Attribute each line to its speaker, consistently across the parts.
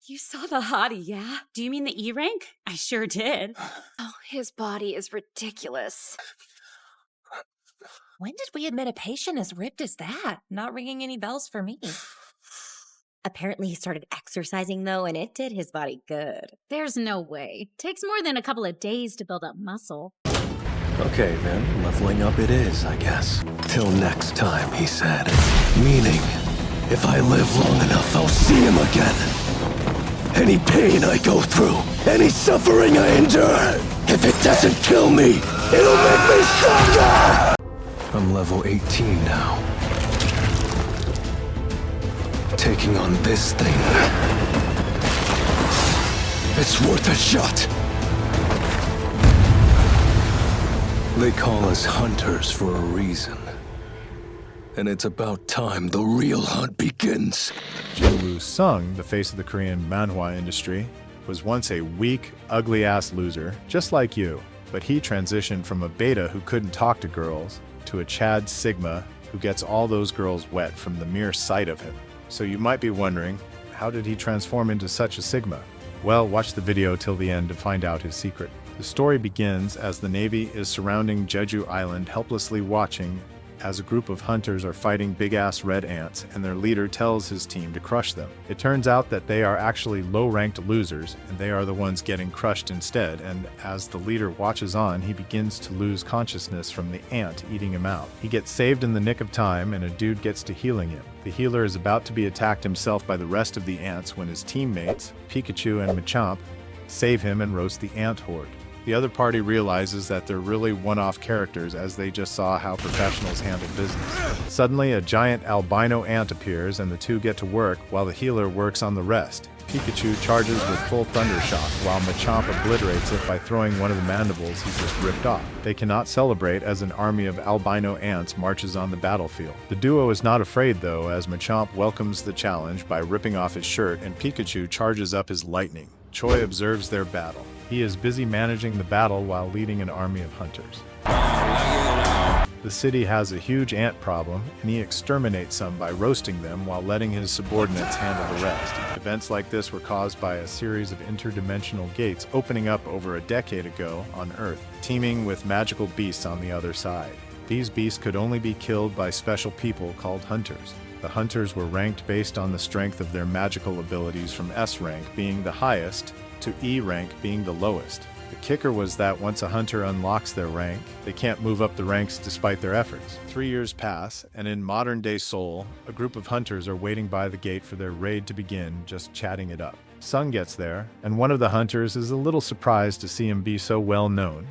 Speaker 1: You saw the hottie, yeah?
Speaker 2: Do you mean the E rank? I sure did.
Speaker 1: Oh, his body is ridiculous.
Speaker 3: When did we admit a patient as ripped as that? Not ringing any bells for me. Apparently he started exercising though, and it did his body good.
Speaker 2: There's no way. Takes more than a couple of days to build up muscle.
Speaker 4: Okay then, leveling up it is, I guess. Till next time, he said. Meaning, if I live long enough, I'll see him again. Any pain I go through, any suffering I endure, if it doesn't kill me, it'll make me stronger! I'm level 18 now. Taking on this thing. It's worth a shot. They call us hunters for a reason. And it's about time the real hunt begins.
Speaker 5: Jinwoo Sung, the face of the Korean manhwa industry, was once a weak, ugly-ass loser, just like you. But he transitioned from a beta who couldn't talk to girls to a Chad Sigma who gets all those girls wet from the mere sight of him. So you might be wondering, how did he transform into such a Sigma? Well, watch the video till the end to find out his secret. The story begins as the Navy is surrounding Jeju Island, helplessly watching as a group of hunters are fighting big-ass red ants, and their leader tells his team to crush them. It turns out that they are actually low-ranked losers, and they are the ones getting crushed instead, and as the leader watches on, he begins to lose consciousness from the ant eating him out. He gets saved in the nick of time, and a dude gets to healing him. The healer is about to be attacked himself by the rest of the ants when his teammates, Pikachu and Machamp, save him and roast the ant horde. The other party realizes that they're really one-off characters as they just saw how professionals handle business. Suddenly, a giant albino ant appears and the two get to work while the healer works on the rest. Pikachu charges with full Thunder Shock while Machamp obliterates it by throwing one of the mandibles he just ripped off. They cannot celebrate as an army of albino ants marches on the battlefield. The duo is not afraid though, as Machamp welcomes the challenge by ripping off his shirt and Pikachu charges up his lightning. Choi observes their battle. He is busy managing the battle while leading an army of hunters. The city has a huge ant problem, and he exterminates some by roasting them while letting his subordinates handle the rest. Events like this were caused by a series of interdimensional gates opening up over a decade ago on Earth, teeming with magical beasts on the other side. These beasts could only be killed by special people called hunters. The hunters were ranked based on the strength of their magical abilities, from S rank being the highest to E rank being the lowest. The kicker was that once a hunter unlocks their rank, they can't move up the ranks despite their efforts. 3 years pass, and in modern-day Seoul, a group of hunters are waiting by the gate for their raid to begin, just chatting it up. Sung gets there, and one of the hunters is a little surprised to see him be so well known,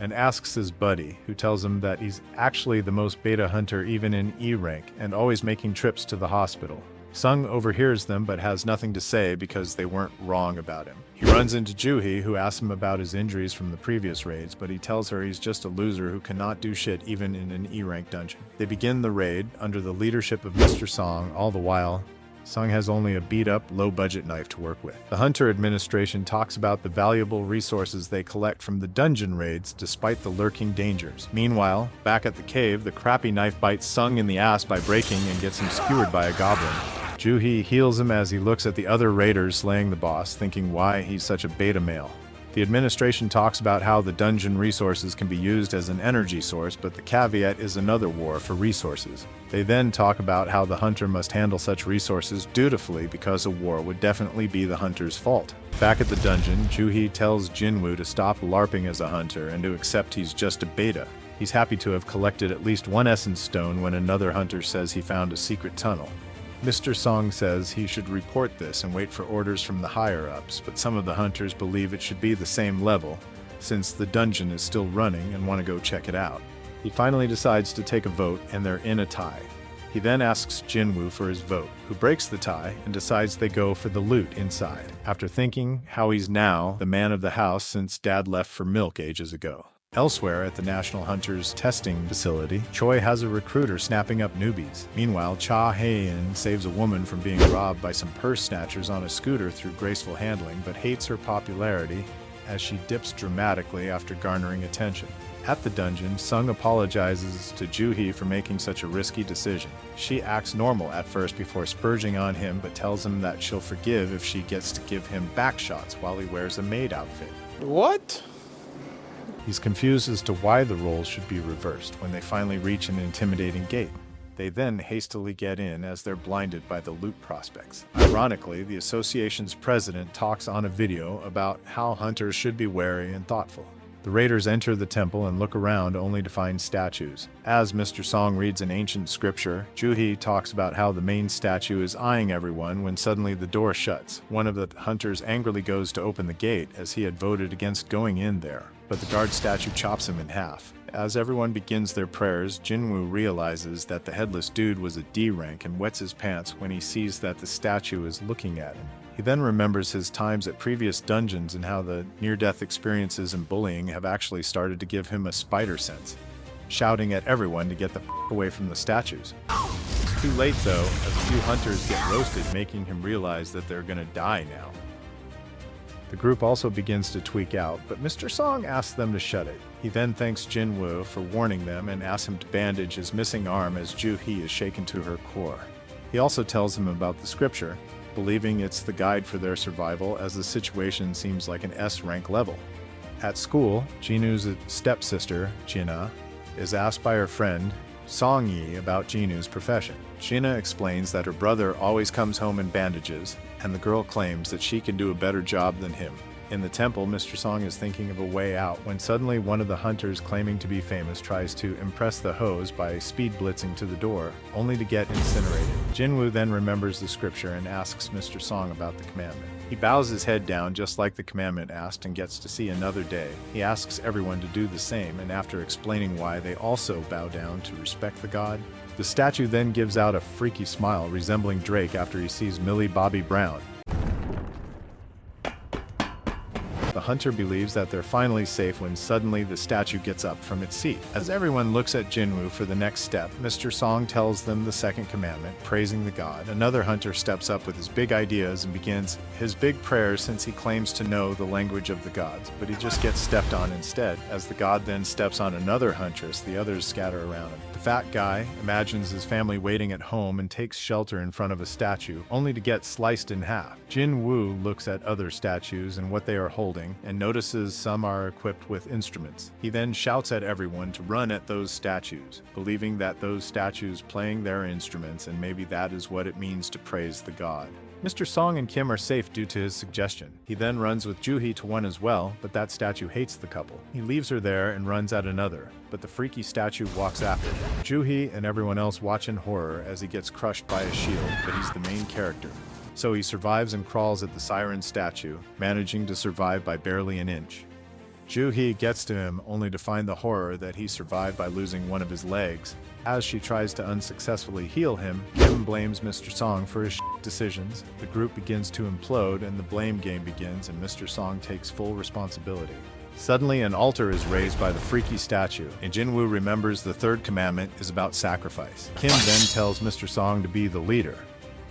Speaker 5: and asks his buddy, who tells him that he's actually the most beta hunter even in E rank, and always making trips to the hospital. Sung overhears them but has nothing to say because they weren't wrong about him. He runs into Juhee, who asks him about his injuries from the previous raids, but he tells her he's just a loser who cannot do shit even in an E-rank dungeon. They begin the raid under the leadership of Mr. Song. All the while, Sung has only a beat-up, low-budget knife to work with. The Hunter administration talks about the valuable resources they collect from the dungeon raids despite the lurking dangers. Meanwhile, back at the cave, the crappy knife bites Sung in the ass by breaking and gets him skewered by a goblin. Juhee heals him as he looks at the other raiders slaying the boss, thinking why he's such a beta male. The administration talks about how the dungeon resources can be used as an energy source, but the caveat is another war for resources. They then talk about how the hunter must handle such resources dutifully because a war would definitely be the hunter's fault. Back at the dungeon, Juhee tells Jinwoo to stop LARPing as a hunter and to accept he's just a beta. He's happy to have collected at least one essence stone when another hunter says he found a secret tunnel. Mr. Song says he should report this and wait for orders from the higher-ups, but some of the hunters believe it should be the same level, since the dungeon is still running and want to go check it out. He finally decides to take a vote, and they're in a tie. He then asks Jinwoo for his vote, who breaks the tie and decides they go for the loot inside, after thinking how he's now the man of the house since Dad left for milk ages ago. Elsewhere at the National Hunters Testing Facility, Choi has a recruiter snapping up newbies. Meanwhile, Cha Hae-in saves a woman from being robbed by some purse snatchers on a scooter through graceful handling, but hates her popularity as she dips dramatically after garnering attention. At the dungeon, Sung apologizes to Juhi for making such a risky decision. She acts normal at first before spurging on him, but tells him that she'll forgive if she gets to give him back shots while he wears a maid outfit.
Speaker 6: What?
Speaker 5: He's confused as to why the roles should be reversed when they finally reach an intimidating gate. They then hastily get in as they're blinded by the loot prospects. Ironically, the association's president talks on a video about how hunters should be wary and thoughtful. The raiders enter the temple and look around only to find statues. As Mr. Song reads an ancient scripture, Juhi talks about how the main statue is eyeing everyone when suddenly the door shuts. One of the hunters angrily goes to open the gate as he had voted against going in there, but the guard statue chops him in half. As everyone begins their prayers, Jinwoo realizes that the headless dude was a D rank and wets his pants when he sees that the statue is looking at him. He then remembers his times at previous dungeons and how the near-death experiences and bullying have actually started to give him a spider sense, shouting at everyone to get the f away from the statues. It's too late though, as a few hunters get roasted, making him realize that they're gonna die now. The group also begins to tweak out, but Mr. Song asks them to shut it. He then thanks Jinwoo for warning them and asks him to bandage his missing arm as Juhi is shaken to her core. He also tells him about the scripture, believing it's the guide for their survival as the situation seems like an S-rank level. At school, Jinu's stepsister, Jina, is asked by her friend, Song Yi, about Jinu's profession. Jina explains that her brother always comes home in bandages, and the girl claims that she can do a better job than him. In the temple, Mr. Song is thinking of a way out when suddenly one of the hunters claiming to be famous tries to impress the hoes by speed blitzing to the door, only to get incinerated. Jinwoo then remembers the scripture and asks Mr. Song about the commandment. He bows his head down just like the commandment asked and gets to see another day. He asks everyone to do the same, and after explaining why they also bow down to respect the god, the statue then gives out a freaky smile resembling Drake after he sees Millie Bobby Brown. The hunter believes that they're finally safe when suddenly the statue gets up from its seat. As everyone looks at Jinwoo for the next step, Mr. Song tells them the second commandment, praising the god. Another hunter steps up with his big ideas and begins his big prayers since he claims to know the language of the gods, but he just gets stepped on instead. As the god then steps on another huntress, the others scatter around him. The fat guy imagines his family waiting at home and takes shelter in front of a statue, only to get sliced in half. Jinwoo looks at other statues and what they are holding, and notices some are equipped with instruments. He then shouts at everyone to run at those statues, believing that those statues playing their instruments, and maybe that is what it means to praise the god. Mr. Song and Kim are safe due to his suggestion. He then runs with Juhi to one as well, but that statue hates the couple. He leaves her there and runs at another, but the freaky statue walks after him. Juhi and everyone else watch in horror as he gets crushed by a shield, but he's the main character. So he survives and crawls at the siren statue, managing to survive by barely an inch. Juhi gets to him only to find the horror that he survived by losing one of his legs. As she tries to unsuccessfully heal him, Kim blames Mr. Song for his decisions. The group begins to implode and the blame game begins, and Mr. Song takes full responsibility. Suddenly, an altar is raised by the freaky statue, and Jinwoo remembers the third commandment is about sacrifice. Kim then tells Mr. Song to be the leader,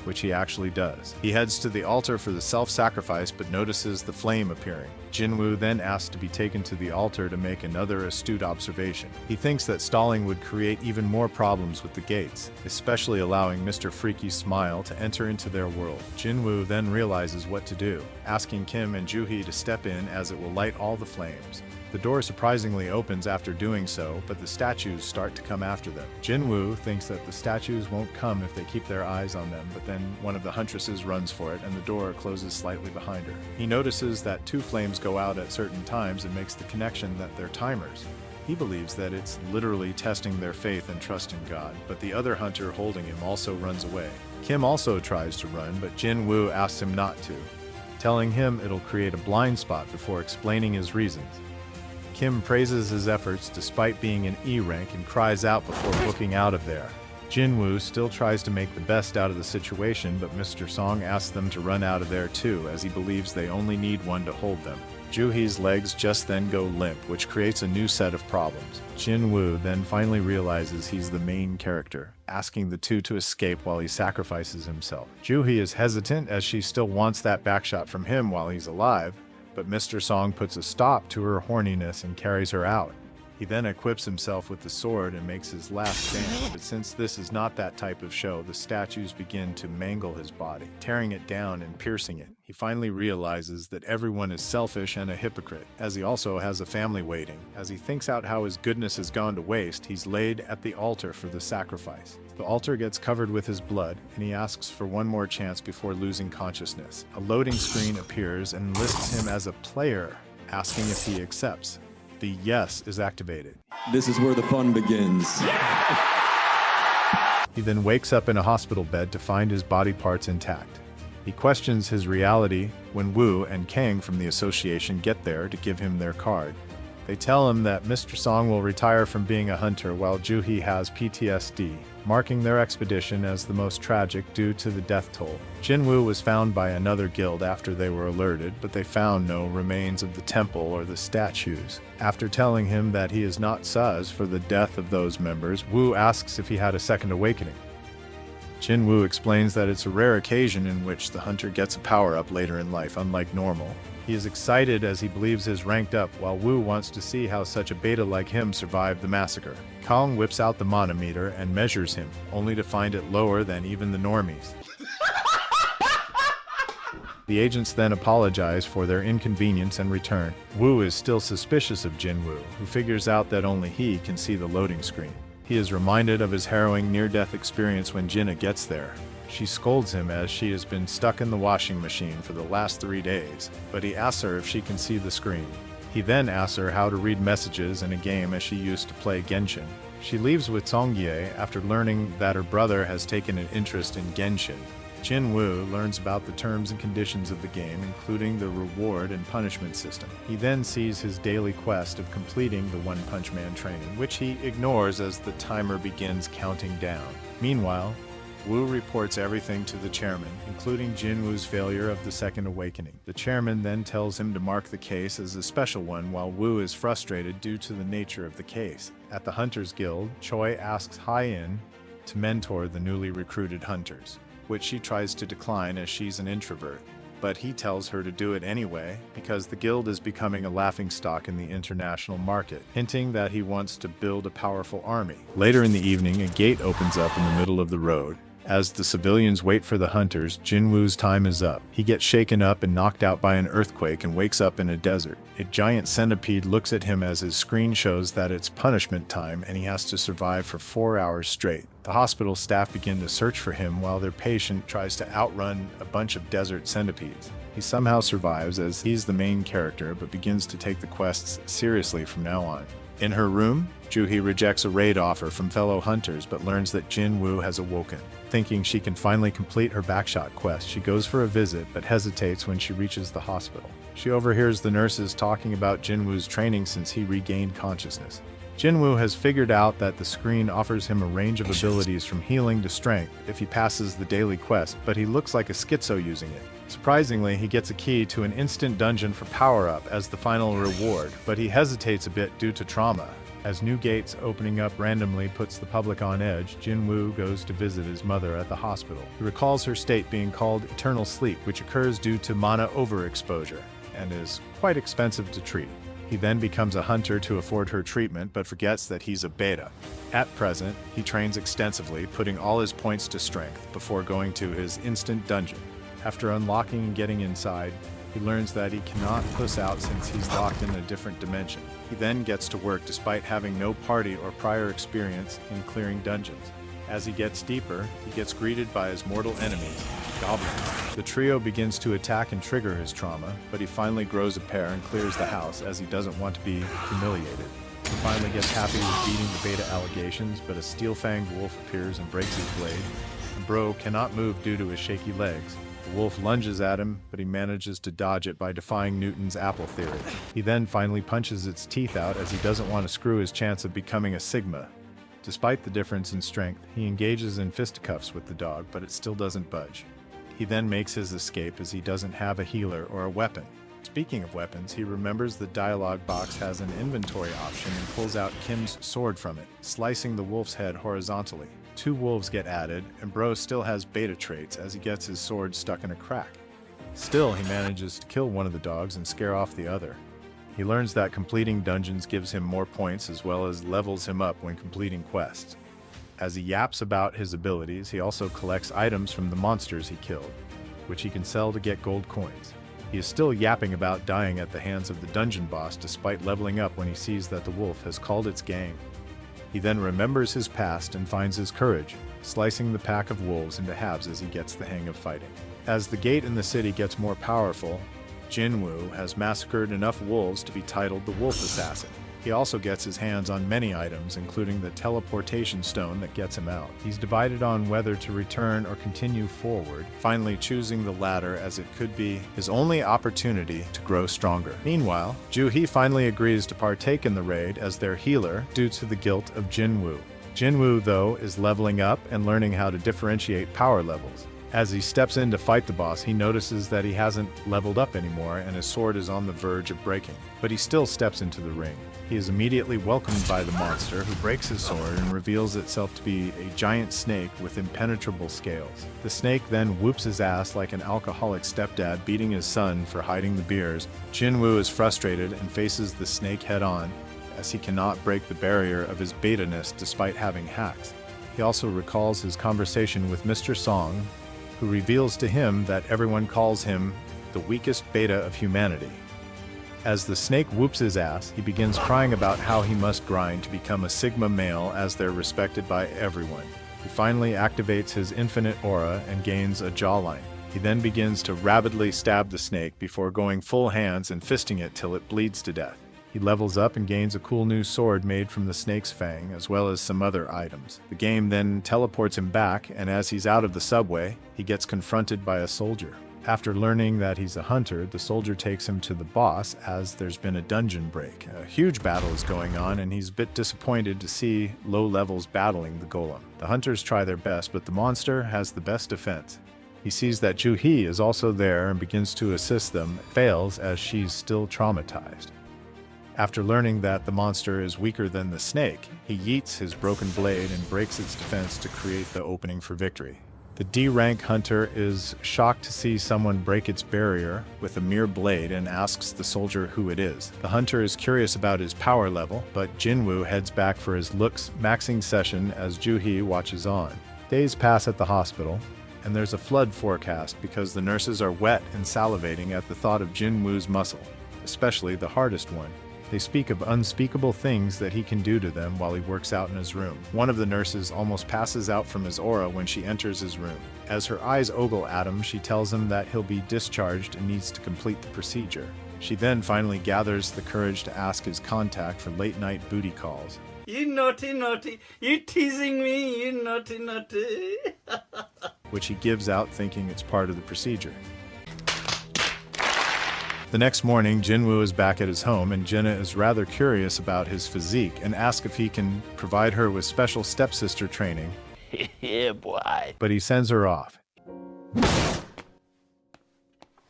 Speaker 5: which he actually does. He heads to the altar for the self-sacrifice but notices the flame appearing. Jinwoo then asks to be taken to the altar to make another astute observation. He thinks that stalling would create even more problems with the gates, especially allowing Mr. Freaky Smile to enter into their world. Jinwoo then realizes what to do, asking Kim and Juhi to step in as it will light all the flames. The door surprisingly opens after doing so, but the statues start to come after them. Jinwoo thinks that the statues won't come if they keep their eyes on them, but then one of the huntresses runs for it and the door closes slightly behind her. He notices that two flames go out at certain times and makes the connection that they're timers. He believes that it's literally testing their faith and trust in God, but the other hunter holding him also runs away. Kim also tries to run, but Jinwoo asks him not to, telling him it'll create a blind spot before explaining his reasons. Kim praises his efforts despite being an E rank and cries out before booking out of there. Jinwoo still tries to make the best out of the situation, but Mr. Song asks them to run out of there too, as he believes they only need one to hold them. Juhi's legs just then go limp, which creates a new set of problems. Jinwoo then finally realizes he's the main character, asking the two to escape while he sacrifices himself. Juhi is hesitant as she still wants that backshot from him while he's alive, but Mr. Song puts a stop to her horniness and carries her out. He then equips himself with the sword and makes his last stand. But since this is not that type of show, the statues begin to mangle his body, tearing it down and piercing it. He finally realizes that everyone is selfish and a hypocrite, as he also has a family waiting. As he thinks out how his goodness has gone to waste, he's laid at the altar for the sacrifice. The altar gets covered with his blood, and he asks for one more chance before losing consciousness. A loading screen appears and lists him as a player, asking if he accepts. The yes is activated.
Speaker 6: This is where the fun begins.
Speaker 5: He then wakes up in a hospital bed to find his body parts intact. He questions his reality when Wu and Kang from the association get there to give him their card. They tell him that Mr. Song will retire from being a hunter while Juhi has PTSD, marking their expedition as the most tragic due to the death toll. Jinwoo was found by another guild after they were alerted, but they found no remains of the temple or the statues. After telling him that he is not sus for the death of those members, Wu asks if he had a second awakening. Jinwoo explains that it's a rare occasion in which the hunter gets a power-up later in life, unlike normal. He is excited as he believes his ranked up, while Wu wants to see how such a beta like him survived the massacre. Kong whips out the manometer and measures him, only to find it lower than even the normies. The agents then apologize for their inconvenience and return. Wu is still suspicious of Jinwoo, who figures out that only he can see the loading screen. He is reminded of his harrowing near-death experience when Jinna gets there. She scolds him as she has been stuck in the washing machine for the last 3 days, but he asks her if she can see the screen. He then asks her how to read messages in a game as she used to play Genshin. She leaves with Songyue after learning that her brother has taken an interest in Genshin. Jinwoo learns about the terms and conditions of the game, including the reward and punishment system. He then sees his daily quest of completing the One Punch Man training, which he ignores as the timer begins counting down. Meanwhile, Wu reports everything to the chairman, including Jinwoo's failure of the second awakening. The chairman then tells him to mark the case as a special one, while Wu is frustrated due to the nature of the case. At the Hunters Guild, Choi asks Hye-in to mentor the newly recruited hunters, which she tries to decline as she's an introvert. But he tells her to do it anyway because the guild is becoming a laughingstock in the international market, hinting that he wants to build a powerful army. Later in the evening, a gate opens up in the middle of the road. As the civilians wait for the hunters, Jinwoo's time is up. He gets shaken up and knocked out by an earthquake and wakes up in a desert. A giant centipede looks at him as his screen shows that it's punishment time and he has to survive for 4 hours straight. The hospital staff begin to search for him while their patient tries to outrun a bunch of desert centipedes. He somehow survives as he's the main character, but begins to take the quests seriously from now on. In her room, Juhi rejects a raid offer from fellow hunters but learns that Jinwoo has awoken. Thinking she can finally complete her backshot quest, she goes for a visit but hesitates when she reaches the hospital. She overhears the nurses talking about Jinwoo's training since he regained consciousness. Jinwoo has figured out that the screen offers him a range of abilities from healing to strength if he passes the daily quest, but he looks like a schizo using it. Surprisingly, he gets a key to an instant dungeon for power-up as the final reward, but he hesitates a bit due to trauma. As new gates opening up randomly puts the public on edge, Jinwoo goes to visit his mother at the hospital. He recalls her state being called eternal sleep, which occurs due to mana overexposure, and is quite expensive to treat. He then becomes a hunter to afford her treatment, but forgets that he's a beta. At present, he trains extensively, putting all his points to strength before going to his instant dungeon. After unlocking and getting inside, he learns that he cannot puss out since he's locked in a different dimension. He then gets to work despite having no party or prior experience in clearing dungeons. As he gets deeper, he gets greeted by his mortal enemies, goblins. The trio begins to attack and trigger his trauma, but he finally grows a pair and clears the house as he doesn't want to be humiliated. He finally gets happy with beating the beta allegations, but a steel-fanged wolf appears and breaks his blade. And Bro cannot move due to his shaky legs. The wolf lunges at him, but he manages to dodge it by defying Newton's apple theory. He then finally punches its teeth out as he doesn't want to screw his chance of becoming a Sigma. Despite the difference in strength, he engages in fisticuffs with the dog, but it still doesn't budge. He then makes his escape as he doesn't have a healer or a weapon. Speaking of weapons, he remembers the dialogue box has an inventory option and pulls out Kim's sword from it, slicing the wolf's head horizontally. 2 wolves get added, and Bro still has beta traits as he gets his sword stuck in a crack. Still, he manages to kill one of the dogs and scare off the other. He learns that completing dungeons gives him more points as well as levels him up when completing quests. As he yaps about his abilities, he also collects items from the monsters he killed, which he can sell to get gold coins. He is still yapping about dying at the hands of the dungeon boss despite leveling up when he sees that the wolf has called its gang. He then remembers his past and finds his courage, slicing the pack of wolves into halves as he gets the hang of fighting. As the gate in the city gets more powerful, Jinwoo has massacred enough wolves to be titled the Wolf Assassin. He also gets his hands on many items, including the teleportation stone that gets him out. He's divided on whether to return or continue forward, finally choosing the latter as it could be his only opportunity to grow stronger. Meanwhile, Joo-hee finally agrees to partake in the raid as their healer due to the guilt of Jinwoo. Jinwoo, though, is leveling up and learning how to differentiate power levels. As he steps in to fight the boss, he notices that he hasn't leveled up anymore and his sword is on the verge of breaking. But he still steps into the ring. He is immediately welcomed by the monster, who breaks his sword and reveals itself to be a giant snake with impenetrable scales. The snake then whoops his ass like an alcoholic stepdad beating his son for hiding the beers. Jinwoo is frustrated and faces the snake head-on, as he cannot break the barrier of his beta-ness despite having hacks. He also recalls his conversation with Mr. Song, who reveals to him that everyone calls him the weakest beta of humanity. As the snake whoops his ass, he begins crying about how he must grind to become a Sigma male as they're respected by everyone. He finally activates his infinite aura and gains a jawline. He then begins to rapidly stab the snake before going full hands and fisting it till it bleeds to death. He levels up and gains a cool new sword made from the snake's fang, as well as some other items. The game then teleports him back, and as he's out of the subway, he gets confronted by a soldier. After learning that he's a hunter, the soldier takes him to the boss as there's been a dungeon break. A huge battle is going on, and he's a bit disappointed to see low levels battling the golem. The hunters try their best, but the monster has the best defense. He sees that Joo-hee is also there and begins to assist them, fails as she's still traumatized. After learning that the monster is weaker than the snake, he yeets his broken blade and breaks its defense to create the opening for victory. The D-rank hunter is shocked to see someone break its barrier with a mere blade and asks the soldier who it is. The hunter is curious about his power level, but Jinwoo heads back for his looks maxing session as Joo-hee watches on. Days pass at the hospital, and there's a flood forecast because the nurses are wet and salivating at the thought of Jinwoo's muscle, especially the hardest one. They speak of unspeakable things that he can do to them while he works out in his room. One of the nurses almost passes out from his aura when she enters his room. As her eyes ogle at him, she tells him that he'll be discharged and needs to complete the procedure. She then finally gathers the courage to ask his contact for late-night booty calls.
Speaker 7: You naughty, naughty, you teasing me, you naughty, naughty.
Speaker 5: Which he gives out thinking it's part of the procedure. The next morning, Jinwoo is back at his home, and Jenna is rather curious about his physique and asks if he can provide her with special stepsister training.
Speaker 7: Yeah, boy.
Speaker 5: But he sends her off.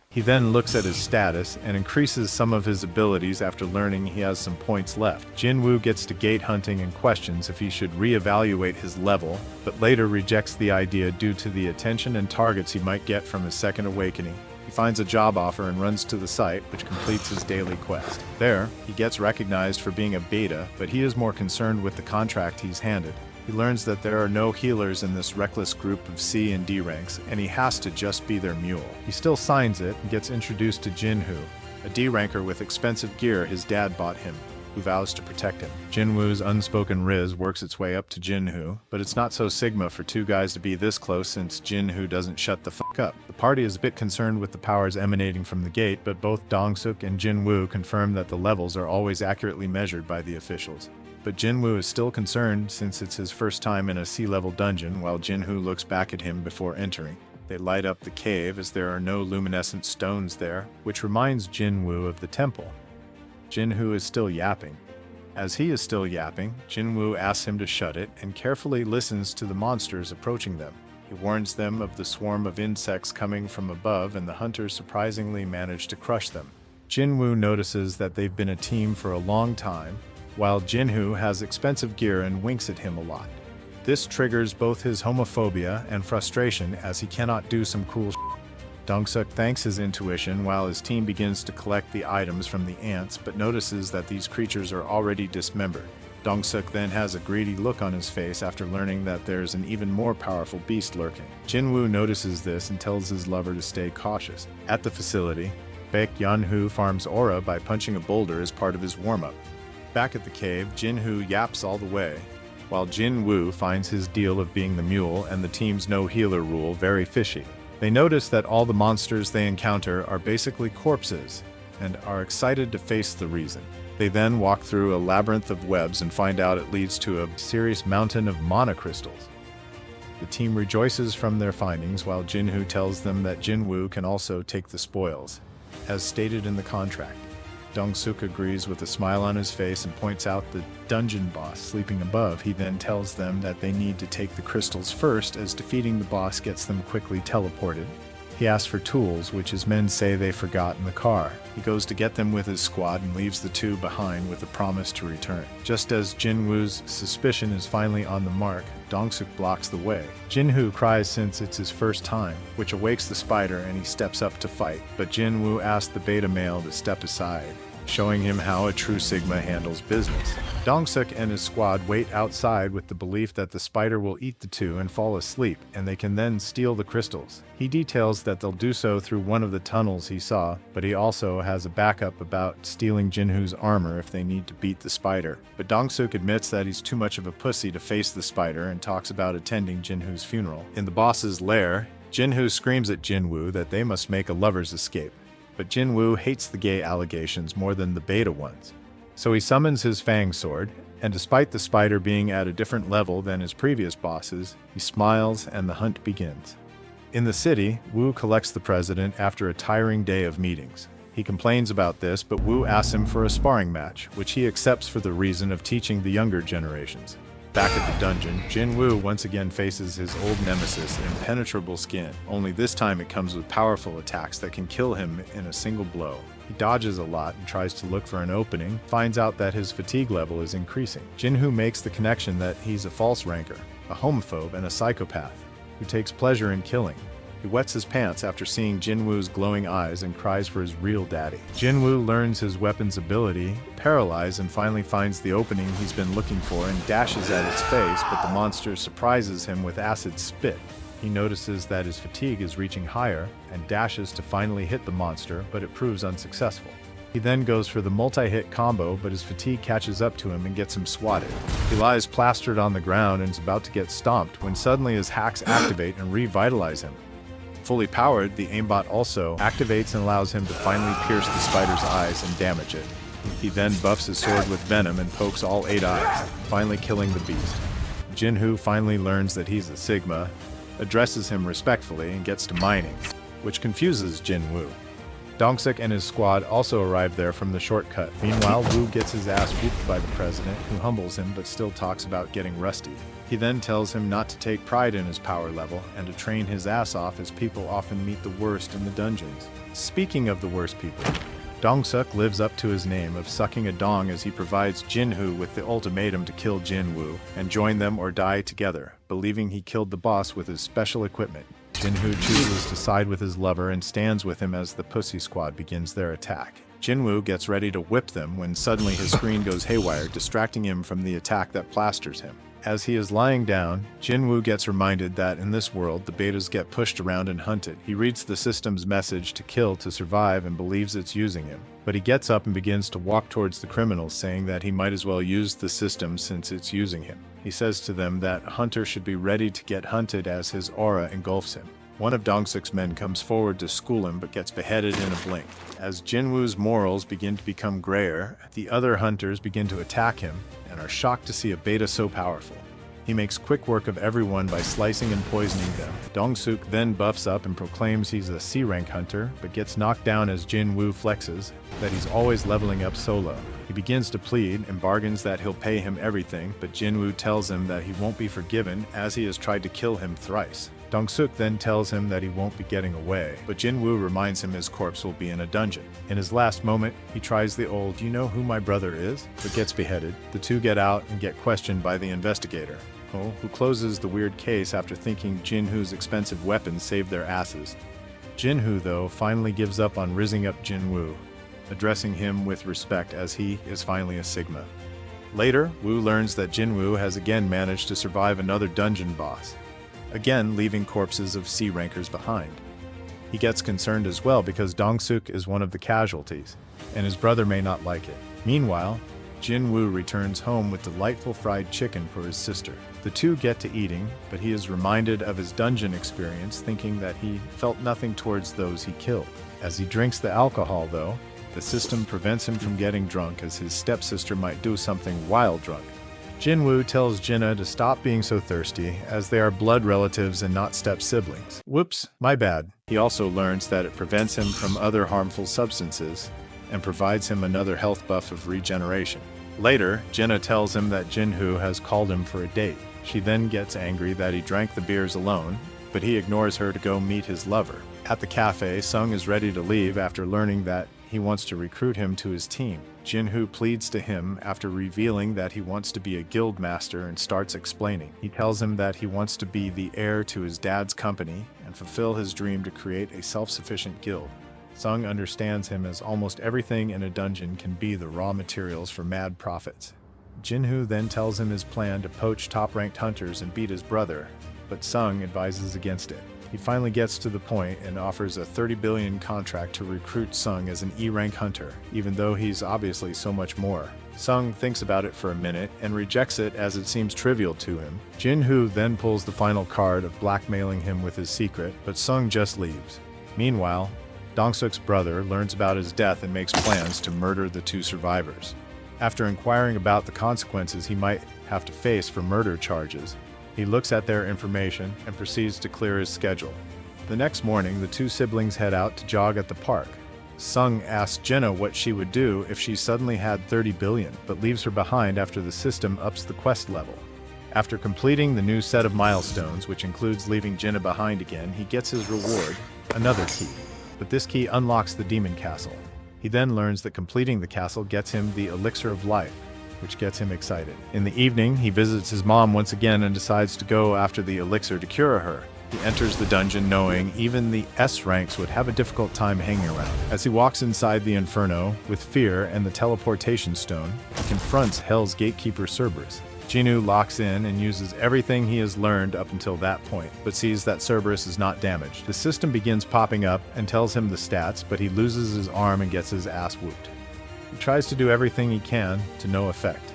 Speaker 5: He then looks at his status and increases some of his abilities after learning he has some points left. Jinwoo gets to gate hunting and questions if he should reevaluate his level, but later rejects the idea due to the attention and targets he might get from his second awakening. He finds a job offer and runs to the site, which completes his daily quest. There, he gets recognized for being a beta, but he is more concerned with the contract he's handed. He learns that there are no healers in this reckless group of C and D ranks, and he has to just be their mule. He still signs it and gets introduced to Jinwoo, a D ranker with expensive gear his dad bought him, who vows to protect him. Jinwoo's unspoken riz works its way up to Jinwoo, but it's not so Sigma for two guys to be this close since Jinwoo doesn't shut the fuck up. The party is a bit concerned with the powers emanating from the gate, but both Dong-suk and Jinwoo confirm that the levels are always accurately measured by the officials. But Jinwoo is still concerned since it's his first time in a sea-level dungeon, while Jinwoo looks back at him before entering. They light up the cave as there are no luminescent stones there, which reminds Jinwoo of the temple. Jinwoo is still yapping. As he is still yapping, Jinwoo asks him to shut it and carefully listens to the monsters approaching them. He warns them of the swarm of insects coming from above, and the hunters surprisingly manage to crush them. Jinwoo notices that they've been a team for a long time, while Jinwoo has expensive gear and winks at him a lot. This triggers both his homophobia and frustration as he cannot do some cool shit. Dong-suk thanks his intuition while his team begins to collect the items from the ants, but notices that these creatures are already dismembered. Dong-suk then has a greedy look on his face after learning that there's an even more powerful beast lurking. Jin-woo notices this and tells his lover to stay cautious. At the facility, Baek Yeon-hoo farms aura by punching a boulder as part of his warm-up. Back at the cave, Jin-hoo yaps all the way, while Jin-woo finds his deal of being the mule and the team's no-healer rule very fishy. They notice that all the monsters they encounter are basically corpses, and are excited to face the reason. They then walk through a labyrinth of webs and find out it leads to a serious mountain of monocrystals. The team rejoices from their findings while Jin-hoo tells them that Jin-woo can also take the spoils, as stated in the contract. Dong-suk agrees with a smile on his face and points out the dungeon boss sleeping above. He then tells them that they need to take the crystals first, as defeating the boss gets them quickly teleported. He asks for tools, which his men say they forgot in the car. He goes to get them with his squad and leaves the two behind with a promise to return. Just as Jin-woo's suspicion is finally on the mark, Dong-suk blocks the way. Jin-hoo cries since it's his first time, which awakes the spider and he steps up to fight, but Jin-woo asks the beta male to step aside, showing him how a true Sigma handles business. Dong-suk and his squad wait outside with the belief that the spider will eat the two and fall asleep, and they can then steal the crystals. He details that they'll do so through one of the tunnels he saw, but he also has a backup about stealing Jin-hoo's armor if they need to beat the spider. But Dong-suk admits that he's too much of a pussy to face the spider and talks about attending Jin-hoo's funeral. In the boss's lair, Jin-hoo screams at Jin-woo that they must make a lover's escape. But Jin-woo hates the gay allegations more than the beta ones. So he summons his Fang sword, and despite the spider being at a different level than his previous bosses, he smiles and the hunt begins. In the city, Woo collects the president after a tiring day of meetings. He complains about this, but Woo asks him for a sparring match, which he accepts for the reason of teaching the younger generations. Back at the dungeon, Jin-woo once again faces his old nemesis, Impenetrable Skin, only this time it comes with powerful attacks that can kill him in a single blow. He dodges a lot and tries to look for an opening, finds out that his fatigue level is increasing. Jin-hoo makes the connection that he's a false ranker, a homophobe, and a psychopath, who takes pleasure in killing. He wets his pants after seeing Jin-woo's glowing eyes and cries for his real daddy. Jin-woo learns his weapon's ability, Paralyze, and finally finds the opening he's been looking for and dashes at its face, but the monster surprises him with acid spit. He notices that his fatigue is reaching higher and dashes to finally hit the monster, but it proves unsuccessful. He then goes for the multi-hit combo, but his fatigue catches up to him and gets him swatted. He lies plastered on the ground and is about to get stomped when suddenly his hacks activate and revitalize him. Fully powered, the aimbot also activates and allows him to finally pierce the spider's eyes and damage it. He then buffs his sword with venom and pokes all 8 eyes, finally killing the beast. Jin-hoo finally learns that he's a Sigma, addresses him respectfully, and gets to mining, which confuses Jin-woo. Dong-suk and his squad also arrive there from the shortcut. Meanwhile, Woo gets his ass whooped by the president, who humbles him but still talks about getting rusty. He then tells him not to take pride in his power level and to train his ass off, as people often meet the worst in the dungeons. Speaking of the worst people, Dong-suk lives up to his name of sucking a dong as he provides Jin-hoo with the ultimatum to kill Jin-woo and join them or die together, believing he killed the boss with his special equipment. Jin-woo chooses to side with his lover and stands with him as the Pussy Squad begins their attack. Jin-woo gets ready to whip them when suddenly his screen goes haywire, distracting him from the attack that plasters him. As he is lying down, Jin-woo gets reminded that in this world, the betas get pushed around and hunted. He reads the system's message to kill to survive and believes it's using him. But he gets up and begins to walk towards the criminals, saying that he might as well use the system since it's using him. He says to them that a hunter should be ready to get hunted as his aura engulfs him. One of Dong-suk's men comes forward to school him but gets beheaded in a blink. As Jin-woo's morals begin to become grayer, the other hunters begin to attack him and are shocked to see a beta so powerful. He makes quick work of everyone by slicing and poisoning them. Dong-suk then buffs up and proclaims he's a C-rank hunter, but gets knocked down as Jin-woo flexes that he's always leveling up solo. He begins to plead and bargains that he'll pay him everything, but Jin-woo tells him that he won't be forgiven as he has tried to kill him thrice. Dong-suk then tells him that he won't be getting away, but Jin-woo reminds him his corpse will be in a dungeon. In his last moment, he tries the old, "You know who my brother is?" but gets beheaded. The two get out and get questioned by the investigator, who closes the weird case after thinking Jin-woo's expensive weapons saved their asses. Jinhu, though, finally gives up on rizzing up Jinwoo, addressing him with respect as he is finally a Sigma. Later, Wu learns that Jinwoo has again managed to survive another dungeon boss, again leaving corpses of C rankers behind. He gets concerned as well because Dongsuk is one of the casualties, and his brother may not like it. Meanwhile, Jinwoo returns home with delightful fried chicken for his sister. The two get to eating, but he is reminded of his dungeon experience, thinking that he felt nothing towards those he killed. As he drinks the alcohol, though, the system prevents him from getting drunk as his stepsister might do something while drunk. Jinwoo tells Jinna to stop being so thirsty, as they are blood relatives and not step-siblings. Whoops, my bad. He also learns that it prevents him from other harmful substances, and provides him another health buff of regeneration. Later, Jinna tells him that Jinhu has called him for a date. She then gets angry that he drank the beers alone, but he ignores her to go meet his lover. At the cafe, Sung is ready to leave after learning that he wants to recruit him to his team. Jinhu pleads to him after revealing that he wants to be a guild master and starts explaining. He tells him that he wants to be the heir to his dad's company and fulfill his dream to create a self-sufficient guild. Sung understands him as almost everything in a dungeon can be the raw materials for mad profits. Jinhu then tells him his plan to poach top-ranked hunters and beat his brother, but Sung advises against it. He finally gets to the point and offers a 30 billion contract to recruit Sung as an E-rank hunter, even though he's obviously so much more. Sung thinks about it for a minute and rejects it as it seems trivial to him. Jinhu then pulls the final card of blackmailing him with his secret, but Sung just leaves. Meanwhile, Dongsuk's brother learns about his death and makes plans to murder the two survivors. After inquiring about the consequences he might have to face for murder charges, he looks at their information and proceeds to clear his schedule. The next morning, the two siblings head out to jog at the park. Sung asks Jenna what she would do if she suddenly had 30 billion, but leaves her behind after the system ups the quest level. After completing the new set of milestones, which includes leaving Jenna behind again, he gets his reward, another key. But this key unlocks the demon castle. He then learns that completing the castle gets him the elixir of life, which gets him excited. In the evening, he visits his mom once again and decides to go after the elixir to cure her. He enters the dungeon knowing even the S ranks would have a difficult time hanging around. As he walks inside the inferno with fear and the teleportation stone, he confronts Hell's gatekeeper Cerberus. Jinhu locks in and uses everything he has learned up until that point, but sees that Cerberus is not damaged. The system begins popping up and tells him the stats, but he loses his arm and gets his ass whooped. He tries to do everything he can to no effect.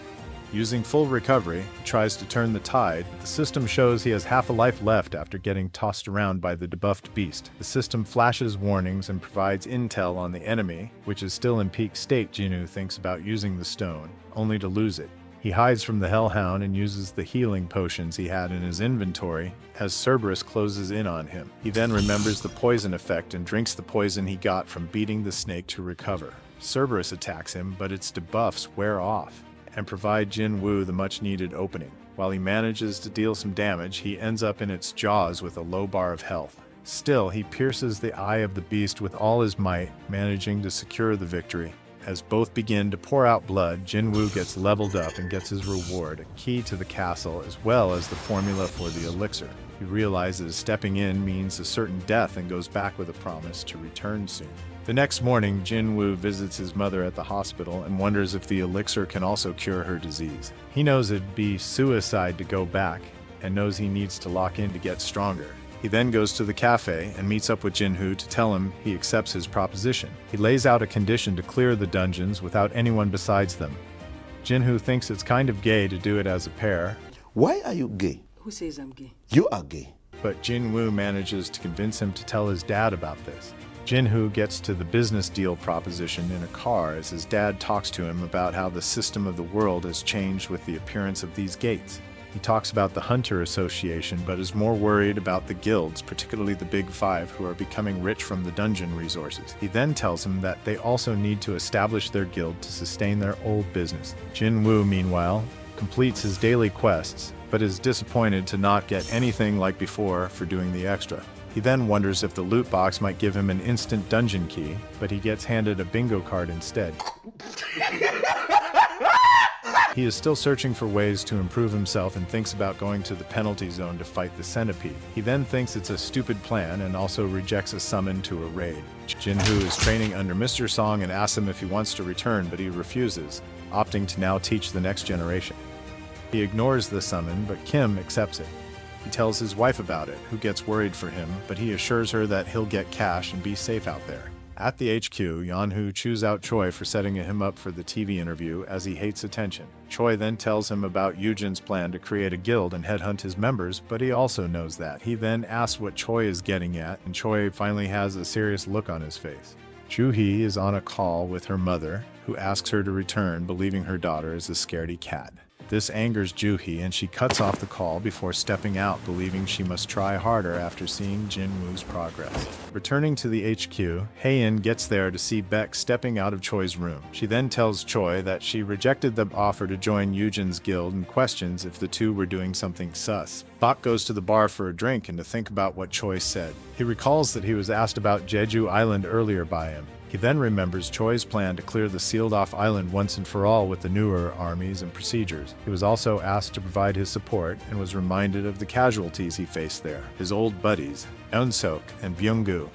Speaker 5: Using full recovery, he tries to turn the tide. The system shows he has half a life left after getting tossed around by the debuffed beast. The system flashes warnings and provides intel on the enemy, which is still in peak state. Jinhu thinks about using the stone, only to lose it. He hides from the Hellhound and uses the healing potions he had in his inventory as Cerberus closes in on him. He then remembers the poison effect and drinks the poison he got from beating the snake to recover. Cerberus attacks him, but its debuffs wear off and provide Jinwoo the much-needed opening. While he manages to deal some damage, he ends up in its jaws with a low bar of health. Still, he pierces the eye of the beast with all his might, managing to secure the victory. As both begin to pour out blood, Jinwoo gets leveled up and gets his reward, a key to the castle as well as the formula for the elixir. He realizes stepping in means a certain death and goes back with a promise to return soon. The next morning, Jinwoo visits his mother at the hospital and wonders if the elixir can also cure her disease. He knows it'd be suicide to go back and knows he needs to lock in to get stronger. He then goes to the cafe and meets up with Jinhu to tell him he accepts his proposition. He lays out a condition to clear the dungeons without anyone besides them. Jinhu thinks it's kind of gay to do it as a pair.
Speaker 8: Why are you gay?
Speaker 7: Who says I'm gay?
Speaker 8: You are gay.
Speaker 5: But Jinwoo manages to convince him to tell his dad about this. Jinhu gets to the business deal proposition in a car as his dad talks to him about how the system of the world has changed with the appearance of these gates. He talks about the Hunter Association, but is more worried about the guilds, particularly the Big Five, who are becoming rich from the dungeon resources. He then tells him that they also need to establish their guild to sustain their old business. Jinwoo, meanwhile, completes his daily quests, but is disappointed to not get anything like before for doing the extra. He then wonders if the loot box might give him an instant dungeon key, but he gets handed a bingo card instead. He is still searching for ways to improve himself and thinks about going to the penalty zone to fight the centipede. He then thinks it's a stupid plan and also rejects a summon to a raid. Jinwoo is training under Mr. Song and asks him if he wants to return, but he refuses, opting to now teach the next generation. He ignores the summon, but Kim accepts it. He tells his wife about it, who gets worried for him, but he assures her that he'll get cash and be safe out there. At the HQ, Yeonwoo chews out Choi for setting him up for the TV interview as he hates attention. Choi then tells him about Yoojin's plan to create a guild and headhunt his members, but he also knows that. He then asks what Choi is getting at, and Choi finally has a serious look on his face. Joo-hee is on a call with her mother, who asks her to return, believing her daughter is a scaredy cat. This angers Joo-hee, and she cuts off the call before stepping out, believing she must try harder after seeing Jinwoo's progress. Returning to the HQ, Hae-in gets there to see Beck stepping out of Choi's room. She then tells Choi that she rejected the offer to join Yoojin's guild and questions if the two were doing something sus. Bak goes to the bar for a drink and to think about what Choi said. He recalls that he was asked about Jeju Island earlier by him. He then remembers Choi's plan to clear the sealed-off island once and for all with the newer armies and procedures. He was also asked to provide his support and was reminded of the casualties he faced there, his old buddies, Eun-sok and Byung-gu.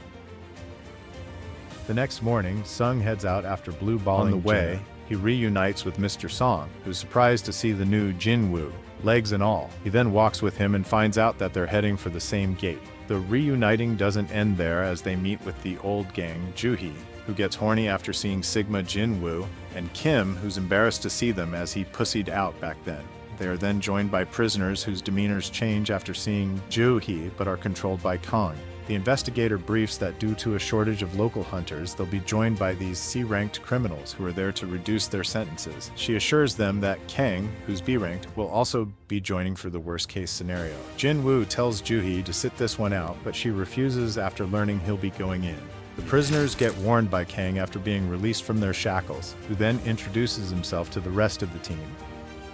Speaker 5: The next morning, Sung heads out after blue balling. On the way, he reunites with Mr. Song, who's surprised to see the new Jinwoo, legs and all. He then walks with him and finds out that they're heading for the same gate. The reuniting doesn't end there as they meet with the old gang, Joo-hee, who gets horny after seeing Sigma Jinwoo, and Kim, who's embarrassed to see them as he pussied out back then. They are then joined by prisoners whose demeanors change after seeing Joo-hee but are controlled by Kang. The investigator briefs that due to a shortage of local hunters, they'll be joined by these C-ranked criminals who are there to reduce their sentences. She assures them that Kang, who's B-ranked, will also be joining for the worst-case scenario. Jinwoo tells Joo-hee to sit this one out, but she refuses after learning he'll be going in. The prisoners get warned by Kang after being released from their shackles, who then introduces himself to the rest of the team.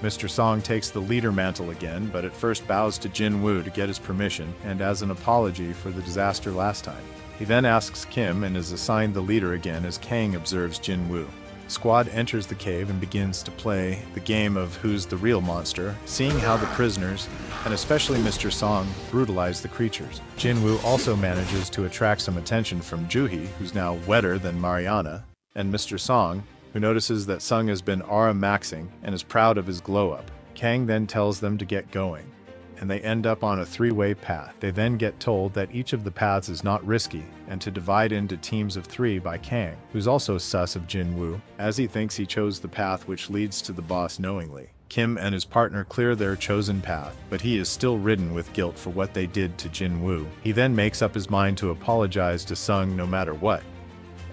Speaker 5: Mr. Song takes the leader mantle again, but at first bows to Jinwoo to get his permission and as an apology for the disaster last time. He then asks Kim and is assigned the leader again as Kang observes Jinwoo. Squad enters the cave and begins to play the game of who's the real monster, seeing how the prisoners, and especially Mr. Song, brutalize the creatures. Jinwoo also manages to attract some attention from Joo-hee, who's now wetter than Mariana, and Mr. Song, who notices that Sung has been aura maxing and is proud of his glow-up. Kang then tells them to get going, and they end up on a three-way path. They then get told that each of the paths is not risky, and to divide into teams of 3 by Kang, who's also sus of Jinwoo, as he thinks he chose the path which leads to the boss knowingly. Kim and his partner clear their chosen path, but he is still ridden with guilt for what they did to Jinwoo. He then makes up his mind to apologize to Sung no matter what,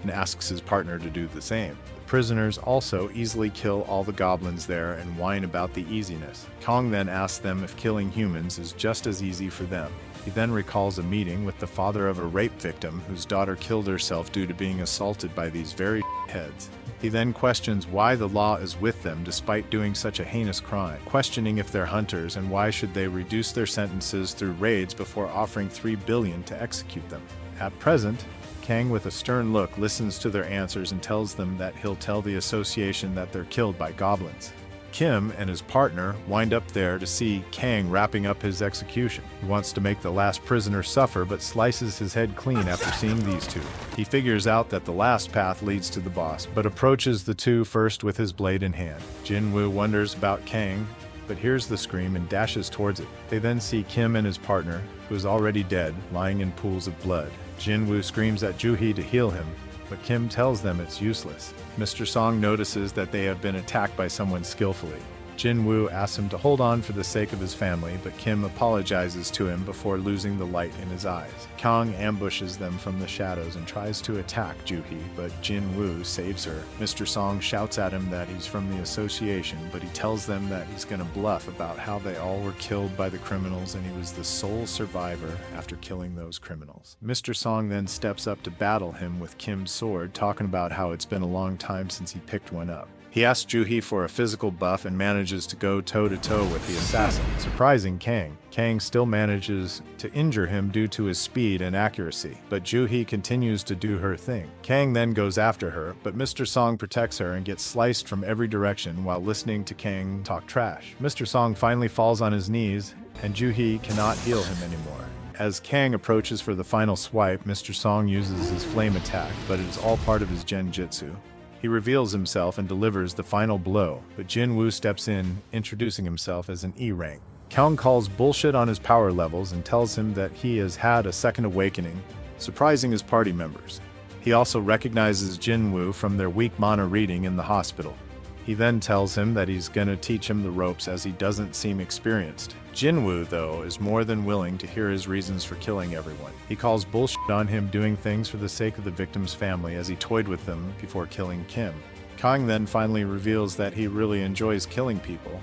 Speaker 5: and asks his partner to do the same. Prisoners also easily kill all the goblins there and whine about the easiness. Kang then asks them if killing humans is just as easy for them. He then recalls a meeting with the father of a rape victim whose daughter killed herself due to being assaulted by these very heads. He then questions why the law is with them despite doing such a heinous crime, questioning if they're hunters and why should they reduce their sentences through raids before offering 3 billion to execute them. At present, Kang, with a stern look, listens to their answers and tells them that he'll tell the association that they're killed by goblins. Kim and his partner wind up there to see Kang wrapping up his execution. He wants to make the last prisoner suffer but slices his head clean after seeing these two. He figures out that the last path leads to the boss, but approaches the two first with his blade in hand. Jinwoo wonders about Kang, but hears the scream and dashes towards it. They then see Kim and his partner, who is already dead, lying in pools of blood. Jinwoo screams at Joo-hee to heal him, but Kim tells them it's useless. Mr. Song notices that they have been attacked by someone skillfully. Jinwoo asks him to hold on for the sake of his family, but Kim apologizes to him before losing the light in his eyes. Kang ambushes them from the shadows and tries to attack Joo-hee, but Jinwoo saves her. Mr. Song shouts at him that he's from the association, but he tells them that he's gonna bluff about how they all were killed by the criminals and he was the sole survivor after killing those criminals. Mr. Song then steps up to battle him with Kim's sword, talking about how it's been a long time since he picked one up. He asks Juhi for a physical buff and manages to go toe-to-toe with the assassin, surprising Kang. Kang still manages to injure him due to his speed and accuracy, but Juhi continues to do her thing. Kang then goes after her, but Mr. Song protects her and gets sliced from every direction while listening to Kang talk trash. Mr. Song finally falls on his knees, and Juhi cannot heal him anymore. As Kang approaches for the final swipe, Mr. Song uses his flame attack, but it is all part of his genjutsu. He reveals himself and delivers the final blow, but Jin Woo steps in, introducing himself as an E rank. Kang calls bullshit on his power levels and tells him that he has had a second awakening, surprising his party members. He also recognizes Jin Woo from their weak mana reading in the hospital. He then tells him that he's gonna teach him the ropes as he doesn't seem experienced. Jin Woo, though, is more than willing to hear his reasons for killing everyone. He calls bullshit on him doing things for the sake of the victim's family as he toyed with them before killing Kim. Kang then finally reveals that he really enjoys killing people,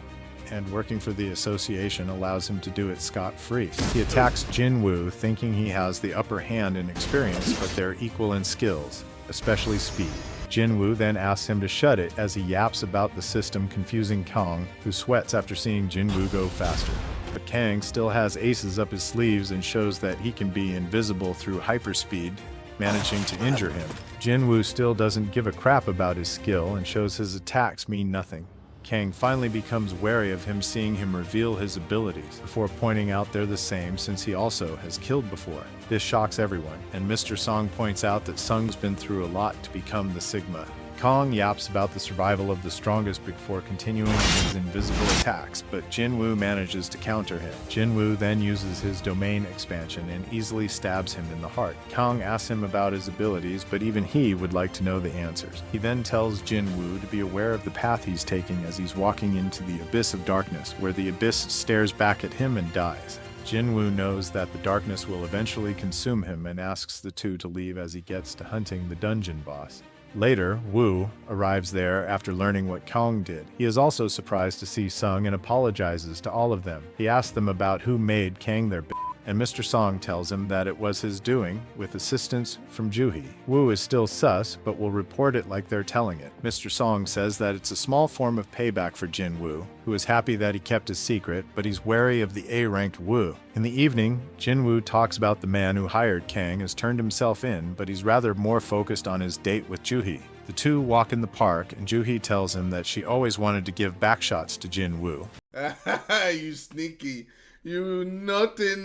Speaker 5: and working for the association allows him to do it scot-free. He attacks Jin Woo, thinking he has the upper hand in experience, but they're equal in skills, especially speed. Jin Woo then asks him to shut it as he yaps about the system, confusing Kang, who sweats after seeing Jin Woo go faster. But Kang still has aces up his sleeves and shows that he can be invisible through hyperspeed, managing to injure him. Jin Woo still doesn't give a crap about his skill and shows his attacks mean nothing. Kang finally becomes wary of him, seeing him reveal his abilities, before pointing out they're the same since he also has killed before. This shocks everyone, and Mr. Song points out that Sung's been through a lot to become the Sigma. Kang yaps about the survival of the strongest before continuing his invisible attacks, but Jin Woo manages to counter him. Jin Woo then uses his domain expansion and easily stabs him in the heart. Kang asks him about his abilities, but even he would like to know the answers. He then tells Jin Woo to be aware of the path he's taking as he's walking into the abyss of darkness, where the abyss stares back at him and dies. Jin Woo knows that the darkness will eventually consume him and asks the two to leave as he gets to hunting the dungeon boss. Later, Woo arrives there after learning what Kang did. He is also surprised to see Sung and apologizes to all of them. He asks them about who made Kang their bitch, and Mr. Song tells him that it was his doing, with assistance from Juhi. Woo is still sus, but will report it like they're telling it. Mr. Song says that it's a small form of payback for Jin Woo, who is happy that he kept his secret, but he's wary of the A-ranked Woo. In the evening, Jin Woo talks about the man who hired Kang has turned himself in, but he's rather more focused on his date with Juhi. The two walk in the park, and Juhi tells him that she always wanted to give backshots to Jin Woo.
Speaker 9: You sneaky. You naughty,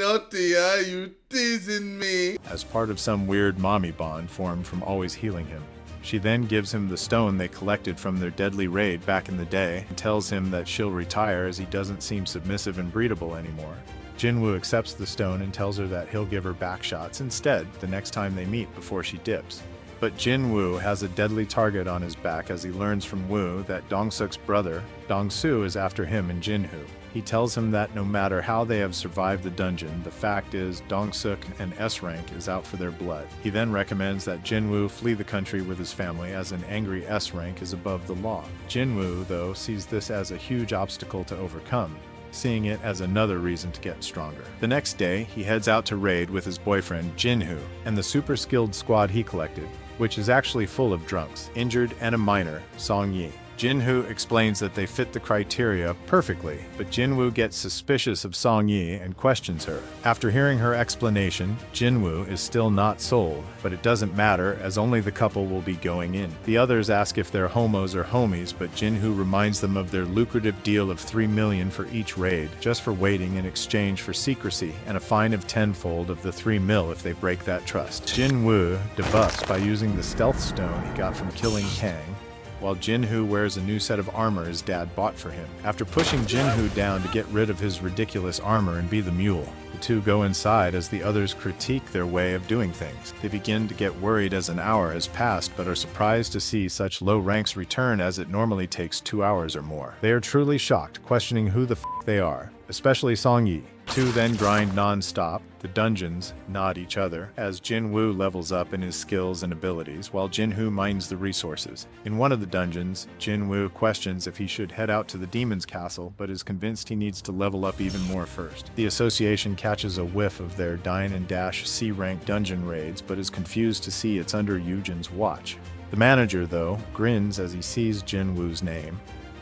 Speaker 9: you teasing me.
Speaker 5: As part of some weird mommy bond formed from always healing him. She then gives him the stone they collected from their deadly raid back in the day and tells him that she'll retire as he doesn't seem submissive and breedable anymore. Jin Woo accepts the stone and tells her that he'll give her backshots instead the next time they meet before she dips. But Jin Woo has a deadly target on his back as he learns from Woo that Dong-suk's brother, Dong-soo, is after him and Jin-hoo. He tells him that no matter how they have survived the dungeon, the fact is Dong-suk and S-rank is out for their blood. He then recommends that Jin Woo flee the country with his family as an angry S-rank is above the law. Jin Woo, though, sees this as a huge obstacle to overcome, seeing it as another reason to get stronger. The next day, he heads out to raid with his boyfriend Jin-hoo and the super skilled squad he collected, which is actually full of drunks, injured, and a minor, Song-yi. Jin-hoo explains that they fit the criteria perfectly, but Jin-woo gets suspicious of Song-yi and questions her. After hearing her explanation, Jin-woo is still not sold, but it doesn't matter as only the couple will be going in. The others ask if they're homos or homies, but Jin-hoo reminds them of their lucrative deal of 3 million for each raid, just for waiting in exchange for secrecy and a fine of tenfold of the 3 mil if they break that trust. Jin-woo debuffs by using the stealth stone he got from killing Kang, while Jin-hoo wears a new set of armor his dad bought for him. After pushing Jin-hoo down to get rid of his ridiculous armor and be the mule, the two go inside as the others critique their way of doing things. They begin to get worried as an hour has passed, but are surprised to see such low ranks return as it normally takes 2 hours or more. They are truly shocked, questioning who the f*** they are, especially Song-yi. Two then grind non-stop. The dungeons nod each other as Jin-woo levels up in his skills and abilities while Jin-hoo mines the resources. In one of the dungeons, Jin-woo questions if he should head out to the demon's castle, but is convinced he needs to level up even more first. The association catches a whiff of their Dine and Dash C-rank dungeon raids, but is confused to see it's under Yujin's watch. The manager, though, grins as he sees Jin Woo's name,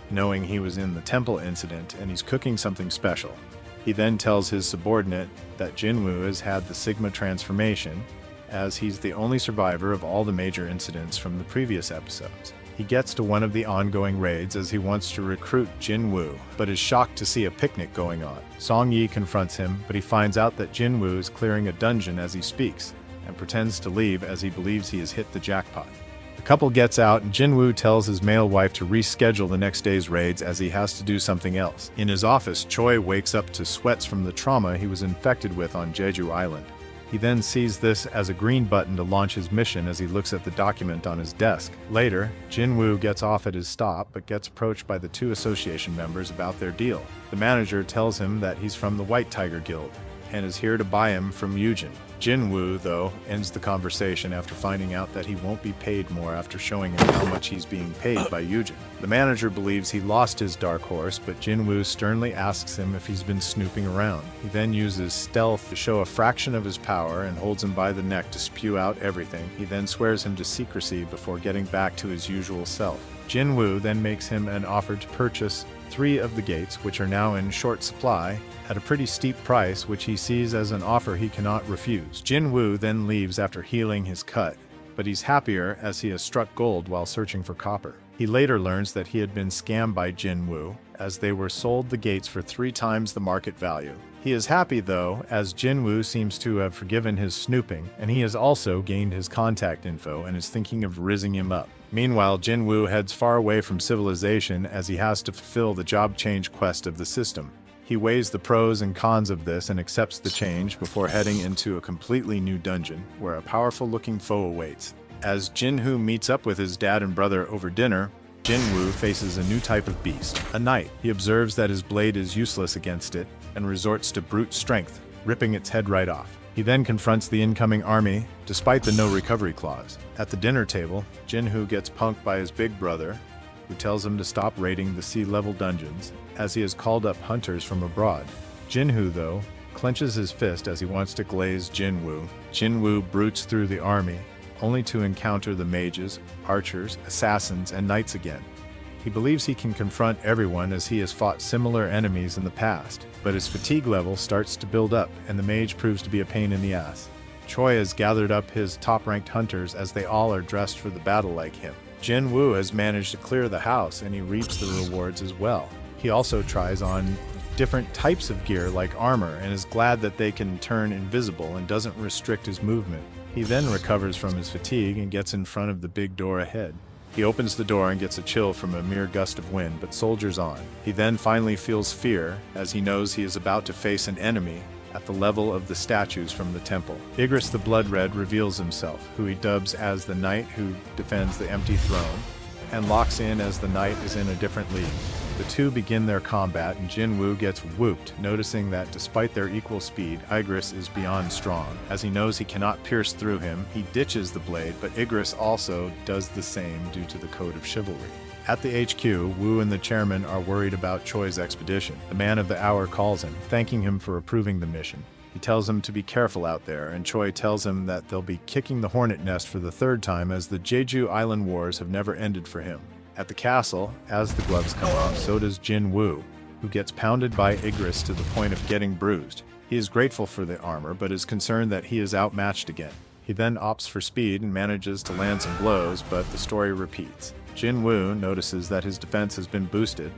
Speaker 5: knowing he was in the temple incident and he's cooking something special. He then tells his subordinate that Jin Woo has had the Sigma transformation, as he's the only survivor of all the major incidents from the previous episodes. He gets to one of the ongoing raids as he wants to recruit Jin Woo, but is shocked to see a picnic going on. Song Yi confronts him, but he finds out that Jin Woo is clearing a dungeon as he speaks, and pretends to leave as he believes he has hit the jackpot. The couple gets out, and Jin Woo tells his male wife to reschedule the next day's raids as he has to do something else. In his office, Choi wakes up to sweats from the trauma he was infected with on Jeju Island. He then sees this as a green button to launch his mission as he looks at the document on his desk. Later, Jin Woo gets off at his stop but gets approached by the two association members about their deal. The manager tells him that he's from the White Tiger Guild and is here to buy him from Yujin. Jin Woo, though, ends the conversation after finding out that he won't be paid more after showing him how much he's being paid by Yujin. The manager believes he lost his dark horse, but Jin Woo sternly asks him if he's been snooping around. He then uses stealth to show a fraction of his power and holds him by the neck to spew out everything. He then swears him to secrecy before getting back to his usual self. Jin Woo then makes him an offer to purchase 3 of the gates, which are now in short supply, at a pretty steep price, which he sees as an offer he cannot refuse. Jin Woo then leaves after healing his cut, but he's happier as he has struck gold while searching for copper. He later learns that he had been scammed by Jin Woo, as they were sold the gates for 3 times the market value. He is happy, though, as Jin Woo seems to have forgiven his snooping, and he has also gained his contact info and is thinking of rizzing him up. Meanwhile, Jin Woo heads far away from civilization as he has to fulfill the job change quest of the system. He weighs the pros and cons of this and accepts the change before heading into a completely new dungeon, where a powerful-looking foe awaits. As Jin Woo meets up with his dad and brother over dinner, Jin Woo faces a new type of beast, a knight. He observes that his blade is useless against it, and resorts to brute strength, ripping its head right off. He then confronts the incoming army, despite the no recovery clause. At the dinner table, Jin Woo gets punked by his big brother, who tells him to stop raiding the sea-level dungeons, as he has called up hunters from abroad. Jin Woo, though, clenches his fist as he wants to glaze Jin Woo. Jin Woo brutes through the army, only to encounter the mages, archers, assassins, and knights again. He believes he can confront everyone as he has fought similar enemies in the past, but his fatigue level starts to build up, and the mage proves to be a pain in the ass. Choi has gathered up his top-ranked hunters as they all are dressed for the battle like him. Jin Woo has managed to clear the house, and he reaps the rewards as well. He also tries on different types of gear like armor and is glad that they can turn invisible and doesn't restrict his movement. He then recovers from his fatigue and gets in front of the big door ahead. He opens the door and gets a chill from a mere gust of wind, but soldiers on. He then finally feels fear as he knows he is about to face an enemy at the level of the statues from the temple. Igris the Blood Red reveals himself, who he dubs as the knight who defends the empty throne, and locks in as the knight is in a different league. The two begin their combat, and Jin Woo gets whooped, noticing that despite their equal speed, Igris is beyond strong. As he knows he cannot pierce through him, he ditches the blade, but Igris also does the same due to the code of chivalry. At the HQ, Woo and the chairman are worried about Choi's expedition. The man of the hour calls him, thanking him for approving the mission. He tells him to be careful out there, and Choi tells him that they'll be kicking the hornet nest for the 3rd time, as the Jeju Island Wars have never ended for him. At the castle, as the gloves come off, so does Jin Woo, who gets pounded by Igris to the point of getting bruised. He is grateful for the armor, but is concerned that he is outmatched again. He then opts for speed and manages to land some blows, but the story repeats. Jin Woo notices that his defense has been boosted,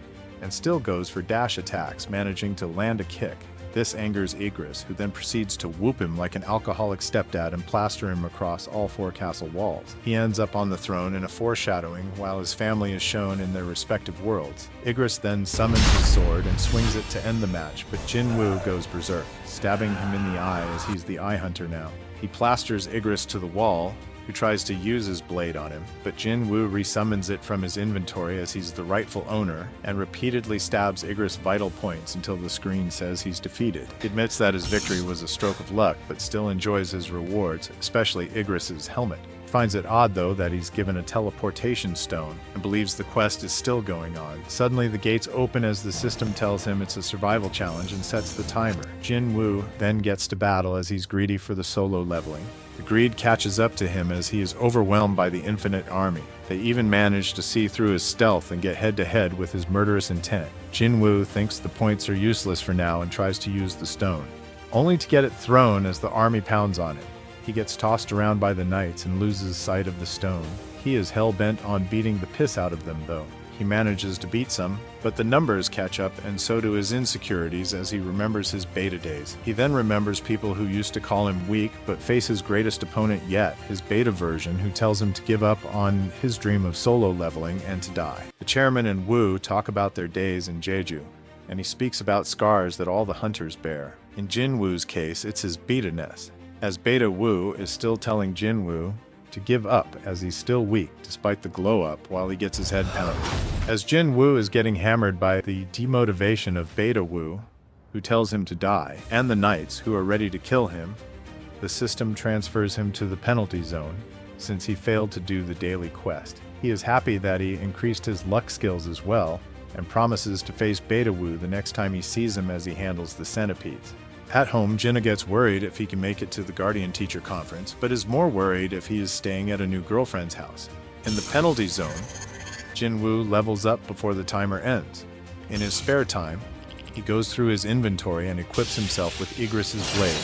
Speaker 5: and still goes for dash attacks, managing to land a kick. This angers Igris, who then proceeds to whoop him like an alcoholic stepdad and plaster him across all 4 castle walls. He ends up on the throne in a foreshadowing, while his family is shown in their respective worlds. Igris then summons his sword and swings it to end the match, but Jin Woo goes berserk, stabbing him in the eye as he's the eye hunter now. He plasters Igris to the wall, who tries to use his blade on him, but Jin Woo resummons it from his inventory as he's the rightful owner, and repeatedly stabs Igris vital points until the screen says he's defeated. He admits that his victory was a stroke of luck, but still enjoys his rewards, especially Igris's helmet. He finds it odd, though, that he's given a teleportation stone, and believes the quest is still going on. Suddenly, the gates open as the system tells him it's a survival challenge and sets the timer. Jin Woo then gets to battle as he's greedy for the solo leveling. The greed catches up to him as he is overwhelmed by the infinite army. They even manage to see through his stealth and get head-to-head with his murderous intent. Jinwoo thinks the points are useless for now and tries to use the stone, only to get it thrown as the army pounds on it. He gets tossed around by the knights and loses sight of the stone. He is hell-bent on beating the piss out of them, though. He manages to beat some, but the numbers catch up, and so do his insecurities as he remembers his beta days. He then remembers people who used to call him weak, but face his greatest opponent yet, his beta version, who tells him to give up on his dream of solo leveling and to die. The chairman and Wu talk about their days in Jeju, and he speaks about scars that all the hunters bear. In Jinwoo's case, it's his beta-ness, as Beta Wu is still telling Jinwoo to give up as he's still weak despite the glow-up while he gets his head pounded. As Jinwoo is getting hammered by the demotivation of Beta Wu, who tells him to die, and the knights who are ready to kill him, the system transfers him to the penalty zone since he failed to do the daily quest. He is happy that he increased his luck skills as well and promises to face Beta Wu the next time he sees him as he handles the centipedes. At home, Jinna gets worried if he can make it to the Guardian Teacher Conference, but is more worried if he is staying at a new girlfriend's house. In the penalty zone, Jinwoo levels up before the timer ends. In his spare time, he goes through his inventory and equips himself with Igris's blade,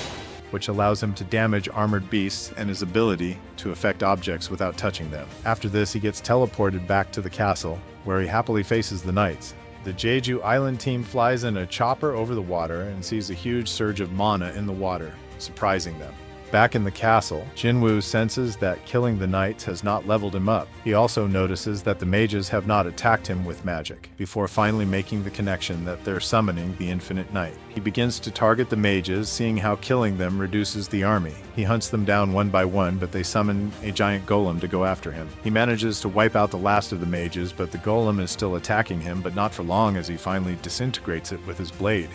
Speaker 5: which allows him to damage armored beasts and his ability to affect objects without touching them. After this, he gets teleported back to the castle, where he happily faces the knights. The Jeju Island team flies in a chopper over the water and sees a huge surge of mana in the water, surprising them. Back in the castle, Jinwoo senses that killing the knights has not leveled him up. He also notices that the mages have not attacked him with magic, before finally making the connection that they're summoning the Infinite Knight. He begins to target the mages, seeing how killing them reduces the army. He hunts them down one by one, but they summon a giant golem to go after him. He manages to wipe out the last of the mages, but the golem is still attacking him, but not for long as he finally disintegrates it with his blade.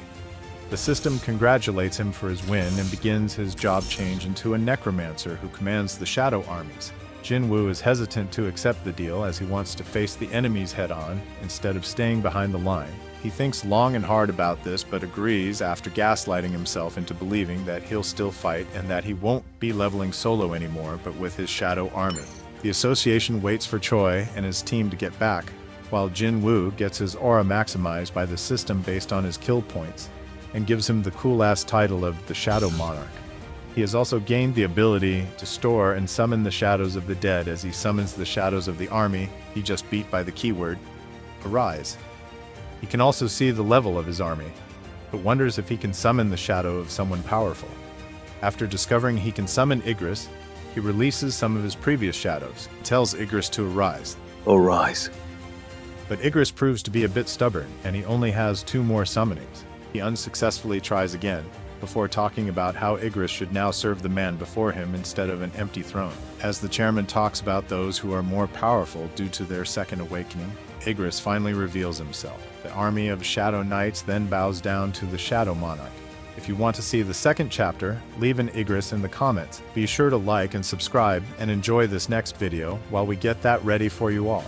Speaker 5: The system congratulates him for his win and begins his job change into a necromancer who commands the shadow armies. Jinwoo is hesitant to accept the deal as he wants to face the enemies head-on instead of staying behind the line. He thinks long and hard about this but agrees after gaslighting himself into believing that he'll still fight and that he won't be leveling solo anymore but with his shadow army. The association waits for Choi and his team to get back, while Jinwoo gets his aura maximized by the system based on his kill points, and gives him the cool-ass title of the Shadow Monarch. He has also gained the ability to store and summon the shadows of the dead as he summons the shadows of the army he just beat by the keyword, Arise. He can also see the level of his army, but wonders if he can summon the shadow of someone powerful. After discovering he can summon Igris, he releases some of his previous shadows. He tells Igris to arise.
Speaker 4: Arise.
Speaker 5: But Igris proves to be a bit stubborn, and he only has 2 more summonings. He unsuccessfully tries again, before talking about how Igris should now serve the man before him instead of an empty throne. As the chairman talks about those who are more powerful due to their second awakening, Igris finally reveals himself. The army of Shadow Knights then bows down to the Shadow Monarch. If you want to see the second chapter, leave an Igris in the comments. Be sure to like and subscribe and enjoy this next video while we get that ready for you all.